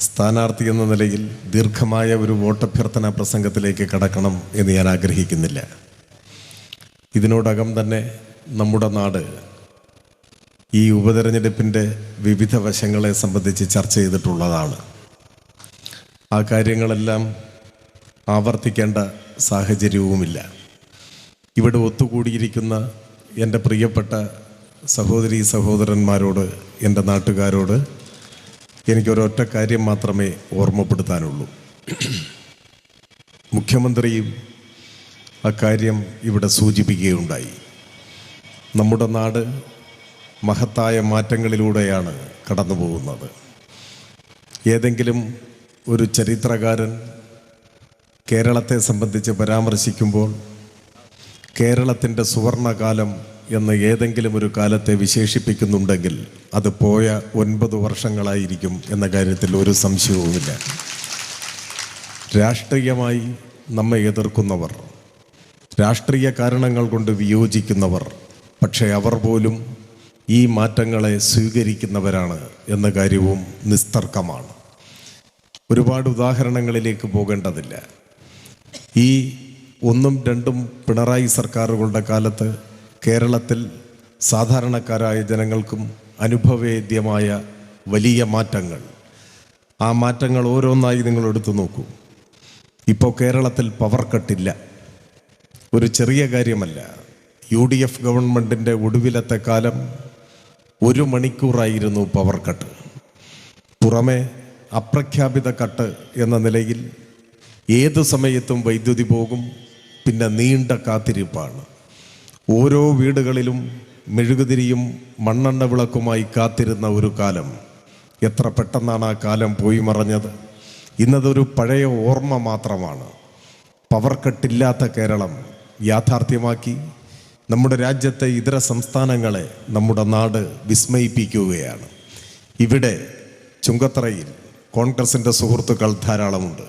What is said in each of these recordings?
സ്ഥാനാർത്ഥി എന്ന നിലയിൽ ദീർഘമായ ഒരു വോട്ടഭ്യർത്ഥന പ്രസംഗത്തിലേക്ക് കടക്കണം എന്ന് ഞാൻ ആഗ്രഹിക്കുന്നില്ല. ഇതിനോടകം തന്നെ നമ്മുടെ നാട് ഈ ഉപതെരഞ്ഞെടുപ്പിൻ്റെ വിവിധ വശങ്ങളെ സംബന്ധിച്ച് ചർച്ച ചെയ്തിട്ടുള്ളതാണ്. ആ കാര്യങ്ങളെല്ലാം ആവർത്തിക്കേണ്ട സാഹചര്യവുമില്ല. ഇവിടെ ഒത്തുകൂടിയിരിക്കുന്ന എൻ്റെ പ്രിയപ്പെട്ട സഹോദരീ സഹോദരന്മാരോട്, എൻ്റെ നാട്ടുകാരോട് എനിക്കൊരൊറ്റ കാര്യം മാത്രമേ ഓർമ്മപ്പെടുത്താനുള്ളൂ. മുഖ്യമന്ത്രിയും അക്കാര്യം ഇവിടെ സൂചിപ്പിക്കുകയുണ്ടായി. നമ്മുടെ നാട് മഹത്തായ മാറ്റങ്ങളിലൂടെയാണ് കടന്നു പോകുന്നത്. ഏതെങ്കിലും ഒരു ചരിത്രകാരൻ കേരളത്തെ സംബന്ധിച്ച് പരാമർശിക്കുമ്പോൾ കേരളത്തിൻ്റെ സുവർണകാലം എന്ന് ഏതെങ്കിലും ഒരു കാലത്തെ വിശേഷിപ്പിക്കുന്നുണ്ടെങ്കിൽ അത് പോയ 9 വർഷങ്ങളായിരിക്കും എന്ന കാര്യത്തിൽ ഒരു സംശയവുമില്ല. രാഷ്ട്രീയമായി നമ്മെ എതിർക്കുന്നവർ, രാഷ്ട്രീയ കാരണങ്ങൾ കൊണ്ട് വിയോജിക്കുന്നവർ, പക്ഷേ അവർ പോലും ഈ മാറ്റങ്ങളെ സ്വീകരിക്കുന്നവരാണ് എന്ന കാര്യവും നിസ്തർക്കമാണ്. ഒരുപാട് ഉദാഹരണങ്ങളിലേക്ക് പോകേണ്ടതില്ല. ഈ 1ഉം 2ഉം പിണറായി സർക്കാരുകളുടെ കാലത്ത് കേരളത്തിൽ സാധാരണക്കാരായ ജനങ്ങൾക്കും അനുഭവവേദ്യമായ വലിയ മാറ്റങ്ങൾ, ആ മാറ്റങ്ങൾ ഓരോന്നായി നിങ്ങൾ എടുത്തു നോക്കൂ. ഇപ്പോൾ കേരളത്തിൽ പവർ കട്ടില്ല. ഒരു ചെറിയ കാര്യമല്ല. UDF ഗവൺമെൻറ്റിൻ്റെ ഒടുവിലത്തെ കാലം 1 മണിക്കൂറായിരുന്നു പവർ കട്ട്. പുറമെ അപ്രഖ്യാപിത കട്ട് എന്ന നിലയിൽ ഏതു സമയത്തും വൈദ്യുതി പോകും. പിന്നെ നീണ്ട കാത്തിരിപ്പാണ്. ഓരോ വീടുകളിലും മെഴുകുതിരിയും മണ്ണെണ്ണ വിളക്കുമായി കാത്തിരുന്ന ഒരു കാലം. എത്ര പെട്ടെന്നാണ് ആ കാലം പോയി മറഞ്ഞത്. ഇന്നതൊരു പഴയ ഓർമ്മ മാത്രമാണ്. പവർ കട്ടില്ലാത്ത കേരളം യാഥാർത്ഥ്യമാക്കി നമ്മുടെ രാജ്യത്തെ ഇതര സംസ്ഥാനങ്ങളെ നമ്മുടെ നാട് വിസ്മയിപ്പിക്കുകയാണ്. ഇവിടെ ചുങ്കത്തറയിൽ കോൺഗ്രസിൻ്റെ സുഹൃത്തുക്കൾ ധാരാളമുണ്ട്.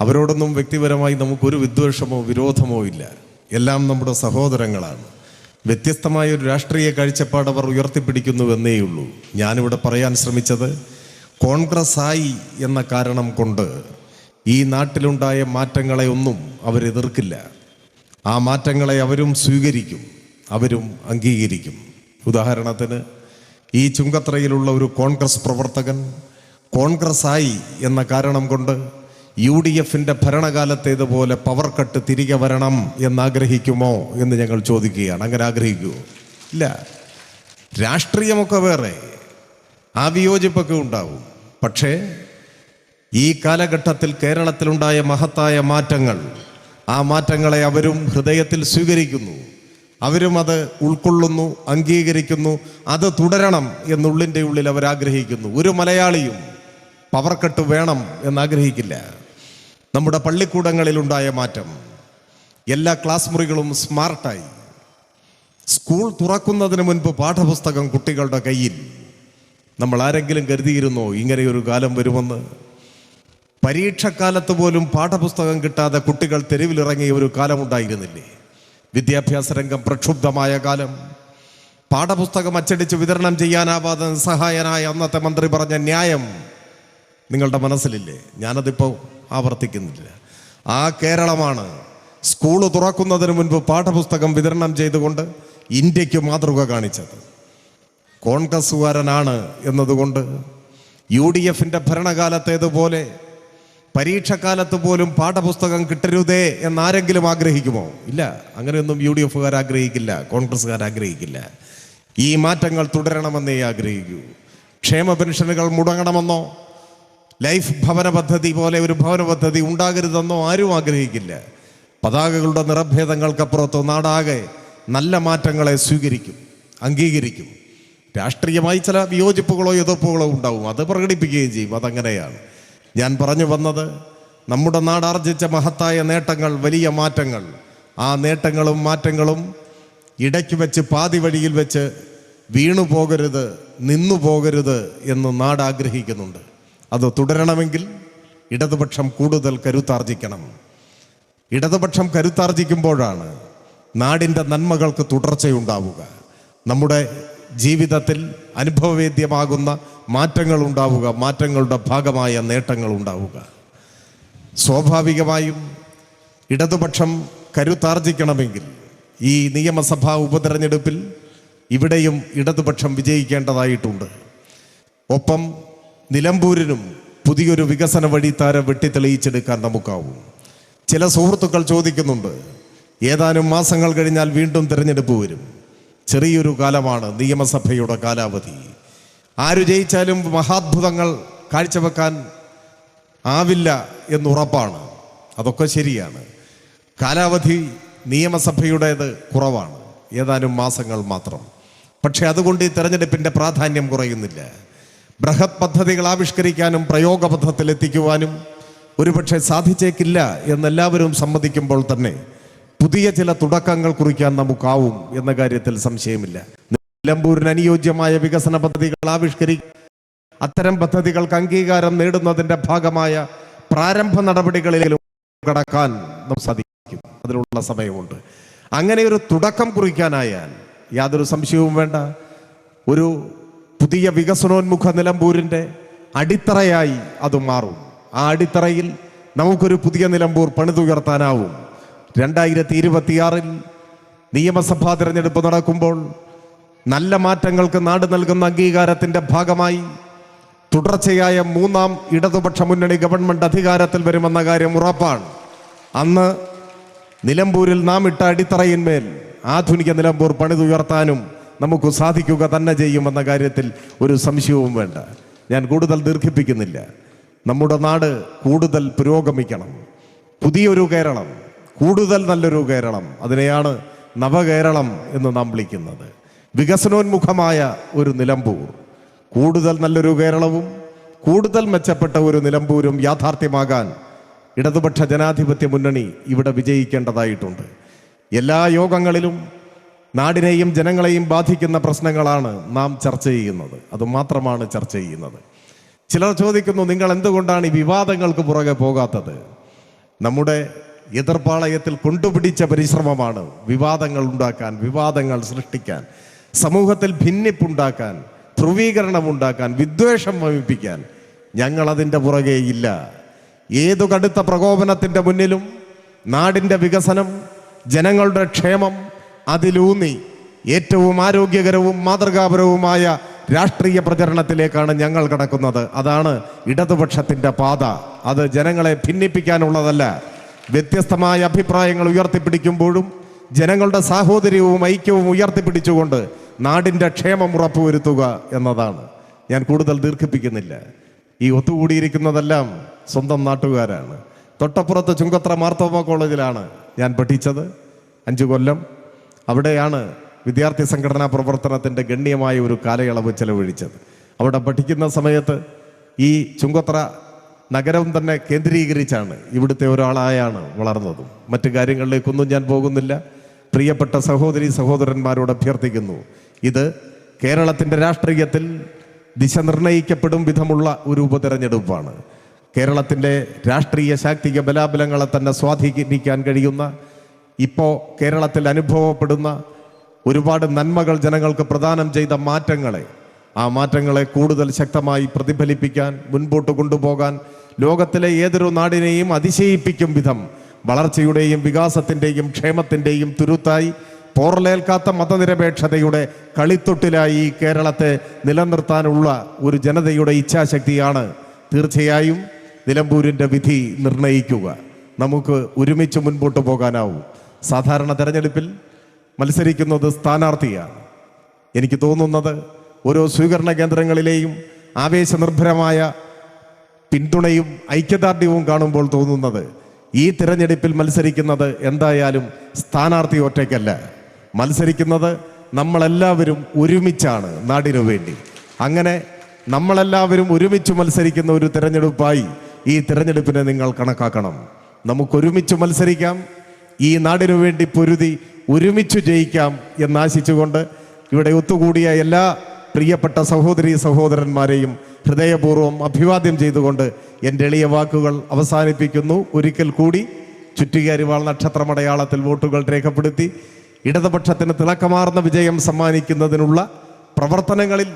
അവരോടൊന്നും വ്യക്തിപരമായി നമുക്കൊരു വിദ്വേഷമോ വിരോധമോ ഇല്ല. എല്ലാം നമ്മുടെ സഹോദരങ്ങളാണ്. വ്യത്യസ്തമായ ഒരു രാഷ്ട്രീയ കാഴ്ചപ്പാട് അവർ ഉയർത്തിപ്പിടിക്കുന്നുവെന്നേയുള്ളൂ. ഞാനിവിടെ പറയാൻ ശ്രമിച്ചത്, കോൺഗ്രസ് ആയി എന്ന കാരണം കൊണ്ട് ഈ നാട്ടിലുണ്ടായ മാറ്റങ്ങളെ ഒന്നും അവരെതിർക്കില്ല. ആ മാറ്റങ്ങളെ അവരും സ്വീകരിക്കും, അവരും അംഗീകരിക്കും. ഉദാഹരണത്തിന്, ഈ ചുങ്കത്രയിലുള്ള ഒരു കോൺഗ്രസ് പ്രവർത്തകൻ കോൺഗ്രസ് ആയി എന്ന കാരണം കൊണ്ട് UDFൻ്റെ ഭരണകാലത്തേതുപോലെ പവർ കട്ട് തിരികെ വരണം എന്നാഗ്രഹിക്കുമോ എന്ന് ഞങ്ങൾ ചോദിക്കുകയാണ്. അങ്ങനെ ആഗ്രഹിക്കുമോ? ഇല്ല. രാഷ്ട്രീയമൊക്കെ വേറെ, ആ വിയോജിപ്പൊക്കെ ഉണ്ടാവും. പക്ഷേ ഈ കാലഘട്ടത്തിൽ കേരളത്തിലുണ്ടായ മഹത്തായ മാറ്റങ്ങൾ, ആ മാറ്റങ്ങളെ അവരും ഹൃദയത്തിൽ സ്വീകരിക്കുന്നു, അവരും അത് ഉൾക്കൊള്ളുന്നു, അംഗീകരിക്കുന്നു. അത് തുടരണം എന്നുള്ളിൻ്റെ ഉള്ളിൽ അവരാഗ്രഹിക്കുന്നു. ഒരു മലയാളിയും പവർ കട്ട് വേണം എന്നാഗ്രഹിക്കില്ല. നമ്മുടെ പള്ളിക്കൂടങ്ങളിലുണ്ടായ മാറ്റം, എല്ലാ ക്ലാസ് മുറികളും സ്മാർട്ടായി. സ്കൂൾ തുറക്കുന്നതിന് മുൻപ് പാഠപുസ്തകം കുട്ടികളുടെ കയ്യിൽ. നമ്മൾ ആരെങ്കിലും കരുതിയിരുന്നോ ഇങ്ങനെയൊരു കാലം വരുമെന്ന്? പരീക്ഷക്കാലത്ത് പോലും പാഠപുസ്തകം കിട്ടാതെ കുട്ടികൾ തെരുവിലിറങ്ങിയ ഒരു കാലമുണ്ടായിരുന്നില്ലേ? വിദ്യാഭ്യാസ രംഗം പ്രക്ഷുബ്ധമായ കാലം. പാഠപുസ്തകം അച്ചടിച്ച് വിതരണം ചെയ്യാനാവാതെ നിസ്സഹായനായ അന്നത്തെ മന്ത്രി പറഞ്ഞ ന്യായം നിങ്ങളുടെ മനസ്സിലില്ലേ? ഞാനതിപ്പോൾ ആവർത്തിക്കുന്നില്ല. ആ കേരളമാണ് സ്കൂള് തുറക്കുന്നതിന് മുൻപ് പാഠപുസ്തകം വിതരണം ചെയ്തുകൊണ്ട് ഇന്ത്യക്ക് മാതൃക കാണിച്ചത്. കോൺഗ്രസ്സുകാരനാണ് എന്നതുകൊണ്ട് UDFൻ്റെ ഭരണകാലത്തേതുപോലെ പരീക്ഷക്കാലത്ത് പോലും പാഠപുസ്തകം കിട്ടരുതേ എന്നാരെങ്കിലും ആഗ്രഹിക്കുമോ? ഇല്ല. അങ്ങനെയൊന്നും UDFകാർ ആഗ്രഹിക്കില്ല, കോൺഗ്രസ്സുകാർ ആഗ്രഹിക്കില്ല. ഈ മാറ്റങ്ങൾ തുടരണമെന്നേ ആഗ്രഹിക്കൂ. ക്ഷേമ പെൻഷനുകൾ മുടങ്ങണമെന്നോ ലൈഫ് ഭവന പദ്ധതി പോലെ ഒരു ഭവന പദ്ധതി ഉണ്ടാകരുതെന്നോ ആരും ആഗ്രഹിക്കില്ല. പതാകകളുടെ നിറഭേദങ്ങൾക്കപ്പുറത്ത് നാടാകെ നല്ല മാറ്റങ്ങളെ സ്വീകരിക്കും, അംഗീകരിക്കും. രാഷ്ട്രീയമായി ചില വിയോജിപ്പുകളോ എതിർപ്പുകളോ ഉണ്ടാവും, അത് പ്രകടിപ്പിക്കുകയും ചെയ്യും. അതങ്ങനെയാണ്. ഞാൻ പറഞ്ഞു വന്നത്, നമ്മുടെ നാടാർജിച്ച മഹത്തായ നേട്ടങ്ങൾ, വലിയ മാറ്റങ്ങൾ, ആ നേട്ടങ്ങളും മാറ്റങ്ങളും ഇടയ്ക്ക് വെച്ച് പാതി വഴിയിൽ വെച്ച് വീണു പോകരുത്, നിന്നു പോകരുത് എന്ന് നാട് ആഗ്രഹിക്കുന്നുണ്ട്. അത് തുടരണമെങ്കിൽ ഇടതുപക്ഷം കൂടുതൽ കരുത്താർജിക്കണം. ഇടതുപക്ഷം കരുത്താർജിക്കുമ്പോഴാണ് നാടിൻ്റെ നന്മകൾക്ക് തുടർച്ചയുണ്ടാവുക. നമ്മുടെ ജീവിതത്തിൽ അനുഭവവേദ്യമാകുന്ന മാറ്റങ്ങൾ ഉണ്ടാവുക, മാറ്റങ്ങളുടെ ഭാഗമായ നേട്ടങ്ങൾ ഉണ്ടാവുക. സ്വാഭാവികമായും ഇടതുപക്ഷം കരുത്താർജിക്കണമെങ്കിൽ ഈ നിയമസഭാ ഉപതെരഞ്ഞെടുപ്പിൽ ഇവിടെയും ഇടതുപക്ഷം വിജയിക്കേണ്ടതായിട്ടുണ്ട്. ഒപ്പം നിലമ്പൂരിനും പുതിയൊരു വികസന വഴിത്താര വെട്ടിത്തെളിയിച്ചെടുക്കാൻ നമുക്കാവും. ചില സുഹൃത്തുക്കൾ ചോദിക്കുന്നുണ്ട്, ഏതാനും മാസങ്ങൾ കഴിഞ്ഞാൽ വീണ്ടും തിരഞ്ഞെടുപ്പ് വരും. ചെറിയൊരു കാലമാണ് നിയമസഭയുടെ കാലാവധി. ആര് ജയിച്ചാലും മഹാത്ഭുതങ്ങൾ കാഴ്ചവെക്കാൻ ആവില്ല എന്നുറപ്പാണ്. അതൊക്കെ ശരിയാണ്. കാലാവധി നിയമസഭയുടേത് കുറവാണ്, ഏതാനും മാസങ്ങൾ മാത്രം. പക്ഷെ അതുകൊണ്ട് ഈ തെരഞ്ഞെടുപ്പിൻ്റെ പ്രാധാന്യം കുറയുന്നില്ല. ബൃഹത് പദ്ധതികൾ ആവിഷ്കരിക്കാനും പ്രയോഗപഥത്തിലെത്തിക്കുവാനും ഒരുപക്ഷെ സാധിച്ചേക്കില്ല എന്നെല്ലാവരും സമ്മതിക്കുമ്പോൾ തന്നെ പുതിയ ചില തുടക്കങ്ങൾ കുറിക്കാൻ നമുക്കാവും എന്ന കാര്യത്തിൽ സംശയമില്ല. നിലമ്പൂരിന് അനുയോജ്യമായ വികസന പദ്ധതികൾ ആവിഷ്കരിക്കാൻ, അത്തരം പദ്ധതികൾക്ക് അംഗീകാരം നേടുന്നതിൻ്റെ ഭാഗമായ പ്രാരംഭ നടപടികളിലും കടക്കാൻ നമുക്ക് സാധിക്കും. അതിനുള്ള സമയമുണ്ട്. അങ്ങനെ ഒരു തുടക്കം കുറിക്കാനായാൽ യാതൊരു സംശയവും വേണ്ട, ഒരു പുതിയ വികസനോന്മുഖ നിലമ്പൂരിൻ്റെ അടിത്തറയായി അത് മാറും. ആ അടിത്തറയിൽ നമുക്കൊരു പുതിയ നിലമ്പൂർ പണിതുയർത്താനാവും. 2026 നിയമസഭാ തിരഞ്ഞെടുപ്പ് നടക്കുമ്പോൾ നല്ല മാറ്റങ്ങൾക്ക് നാട് നൽകുന്ന അംഗീകാരത്തിൻ്റെ ഭാഗമായി തുടർച്ചയായ 3ാം ഇടതുപക്ഷ മുന്നണി ഗവൺമെൻറ് അധികാരത്തിൽ വരുമെന്ന കാര്യം ഉറപ്പാണ്. അന്ന് നിലമ്പൂരിൽ നാം ഇട്ട അടിത്തറയിന്മേൽ ആധുനിക നിലമ്പൂർ പണിതുയർത്താനും നമുക്ക് സാധിക്കുക തന്നെ ചെയ്യുമെന്ന കാര്യത്തിൽ ഒരു സംശയവും വേണ്ട. ഞാൻ കൂടുതൽ ദീർഘിപ്പിക്കുന്നില്ല. നമ്മുടെ നാട് കൂടുതൽ പുരോഗമിക്കണം. പുതിയൊരു കേരളം, കൂടുതൽ നല്ലൊരു കേരളം, അതിനെയാണ് നവകേരളം എന്ന് നാം വിളിക്കുന്നത്. വികസനോന്മുഖമായ ഒരു നിലമ്പൂർ, കൂടുതൽ നല്ലൊരു കേരളവും കൂടുതൽ മെച്ചപ്പെട്ട ഒരു നിലമ്പൂരും യാഥാർത്ഥ്യമാകാൻ ഇടതുപക്ഷ ജനാധിപത്യ മുന്നണി ഇവിടെ വിജയിക്കേണ്ടതായിട്ടുണ്ട്. എല്ലാ യോഗങ്ങളിലും നാടിനെയും ജനങ്ങളെയും ബാധിക്കുന്ന പ്രശ്നങ്ങളാണ് നാം ചർച്ച ചെയ്യുന്നത്. അതുമാത്രമാണ് ചർച്ച ചെയ്യുന്നത്. ചിലർ ചോദിക്കുന്നു, നിങ്ങൾ എന്തുകൊണ്ടാണ് ഈ വിവാദങ്ങൾക്ക് പുറകെ പോകാത്തത്? നമ്മുടെ എതിർപ്പാളയത്തിൽ കൊണ്ടുപിടിച്ച പരിശ്രമമാണ് വിവാദങ്ങൾ ഉണ്ടാക്കാൻ, വിവാദങ്ങൾ സൃഷ്ടിക്കാൻ, സമൂഹത്തിൽ ഭിന്നിപ്പുണ്ടാക്കാൻ, ധ്രുവീകരണമുണ്ടാക്കാൻ, വിദ്വേഷം വമിപ്പിക്കാൻ. ഞങ്ങളതിൻ്റെ പുറകെ ഇല്ല. ഏതു കടുത്ത പ്രകോപനത്തിൻ്റെ മുന്നിലും നാടിൻ്റെ വികസനം, ജനങ്ങളുടെ ക്ഷേമം, അതിലൂന്നി ഏറ്റവും ആരോഗ്യകരവും മാതൃകാപരവുമായ രാഷ്ട്രീയ പ്രചരണത്തിലേക്കാണ് ഞങ്ങൾ കടക്കുന്നത്. അതാണ് ഇടതുപക്ഷത്തിൻ്റെ പാത. അത് ജനങ്ങളെ ഭിന്നിപ്പിക്കാനുള്ളതല്ല. വ്യത്യസ്തമായ അഭിപ്രായങ്ങൾ ഉയർത്തിപ്പിടിക്കുമ്പോഴും ജനങ്ങളുടെ സാഹോദര്യവും ഐക്യവും ഉയർത്തിപ്പിടിച്ചുകൊണ്ട് നാടിൻ്റെ ക്ഷേമം ഉറപ്പുവരുത്തുക എന്നതാണ്. ഞാൻ കൂടുതൽ ദീർഘിപ്പിക്കുന്നില്ല. ഈ ഒത്തുകൂടിയിരിക്കുന്നതെല്ലാം സ്വന്തം നാട്ടുകാരാണ്. തൊട്ടപ്പുറത്ത് ചുങ്കത്ര മാർത്തോമ കോളേജിലാണ് ഞാൻ പഠിച്ചത് 5 കൊല്ലം. അവിടെയാണ് വിദ്യാർത്ഥി സംഘടനാ പ്രവർത്തനത്തിൻ്റെ ഗണ്യമായ ഒരു കാലയളവ് ചെലവഴിച്ചത്. അവിടെ പഠിക്കുന്ന സമയത്ത് ഈ ചുങ്കത്ര നഗരം തന്നെ കേന്ദ്രീകരിച്ചാണ് ഇവിടുത്തെ ഒരാളായാണ് വളർന്നതും. മറ്റു കാര്യങ്ങളിലേക്കൊന്നും ഞാൻ പോകുന്നില്ല. പ്രിയപ്പെട്ട സഹോദരി സഹോദരന്മാരോട് അഭ്യർത്ഥിക്കുന്നു, ഇത് കേരളത്തിൻ്റെ രാഷ്ട്രീയത്തിൽ ദിശ നിർണയിക്കപ്പെടും വിധമുള്ള ഒരു ഉപതെരഞ്ഞെടുപ്പാണ്. കേരളത്തിൻ്റെ രാഷ്ട്രീയ ശാക്തിക ബലാബലങ്ങളെ തന്നെ സ്വാധീനിക്കാൻ കഴിയുന്ന, ഇപ്പോൾ കേരളത്തിൽ അനുഭവപ്പെടുന്ന ഒരുപാട് നന്മകൾ ജനങ്ങൾക്ക് പ്രദാനം ചെയ്ത ആ മാറ്റങ്ങളെ കൂടുതൽ ശക്തമായി പ്രതിഫലിപ്പിക്കാൻ, മുൻപോട്ട് കൊണ്ടുപോകാൻ, ലോകത്തിലെ ഏതൊരു നാടിനെയും അതിശയിപ്പിക്കും വിധം വളർച്ചയുടെയും വികാസത്തിൻ്റെയും ക്ഷേമത്തിൻ്റെയും തുരുത്തായി, പോറലേൽക്കാത്ത മതനിരപേക്ഷതയുടെ കളിത്തൊട്ടിലായി ഈ കേരളത്തെ നിലനിർത്താനുള്ള ഒരു ജനതയുടെ ഇച്ഛാശക്തിയാണ് തീർച്ചയായും നിലമ്പൂരിൻ്റെ വിധി നിർണയിക്കുക. നമുക്ക് ഒരുമിച്ച് മുൻപോട്ട് പോകാനാവും. സാധാരണ തെരഞ്ഞെടുപ്പിൽ മത്സരിക്കുന്നത് സ്ഥാനാർത്ഥിയാണ്. എനിക്ക് തോന്നുന്നത് ഓരോ സ്വീകരണ കേന്ദ്രങ്ങളിലെയും ആവേശനിർഭരമായ പിന്തുണയും ഐക്യദാർഢ്യവും കാണുമ്പോൾ തോന്നുന്നത് ഈ തിരഞ്ഞെടുപ്പിൽ മത്സരിക്കുന്നത് എന്തായാലും സ്ഥാനാർത്ഥി ഒറ്റയ്ക്കല്ല. മത്സരിക്കുന്നത് നമ്മളെല്ലാവരും ഒരുമിച്ചാണ് നാടിനു വേണ്ടി. അങ്ങനെ നമ്മളെല്ലാവരും ഒരുമിച്ച് മത്സരിക്കുന്ന ഒരു തിരഞ്ഞെടുപ്പായി ഈ തിരഞ്ഞെടുപ്പിനെ നിങ്ങൾ കണക്കാക്കണം. നമുക്കൊരുമിച്ച് മത്സരിക്കാം, ഈ നാടിനു വേണ്ടി പൊരുതി ഒരുമിച്ച് ജയിക്കാം എന്നാശിച്ചുകൊണ്ട് ഇവിടെ ഒത്തുകൂടിയ എല്ലാ പ്രിയപ്പെട്ട സഹോദരീ സഹോദരന്മാരെയും ഹൃദയപൂർവ്വം അഭിവാദ്യം ചെയ്തുകൊണ്ട് എൻ്റെ എളിയ വാക്കുകൾ അവസാനിപ്പിക്കുന്നു. ഒരിക്കൽ കൂടി ചുറ്റികരിവാൾ നക്ഷത്രമടയാളത്തിൽ വോട്ടുകൾ രേഖപ്പെടുത്തി ഇടതുപക്ഷത്തിന് തിളക്കമാർന്ന വിജയം സമ്മാനിക്കുന്നതിനുള്ള പ്രവർത്തനങ്ങളിൽ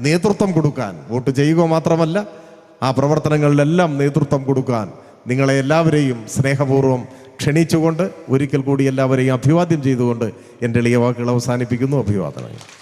നേതൃത്വം കൊടുക്കാൻ, വോട്ട് ചെയ്യുക മാത്രമല്ല ആ പ്രവർത്തനങ്ങളിലെല്ലാം നേതൃത്വം കൊടുക്കാൻ നിങ്ങളെ എല്ലാവരെയും സ്നേഹപൂർവ്വം ക്ഷണിച്ചുകൊണ്ട് ഒരിക്കൽ കൂടി എല്ലാവരെയും അഭിവാദ്യം ചെയ്തുകൊണ്ട് എൻ്റെ എളിയ വാക്കുകൾ അവസാനിപ്പിക്കുന്നു. അഭിവാദനങ്ങൾ.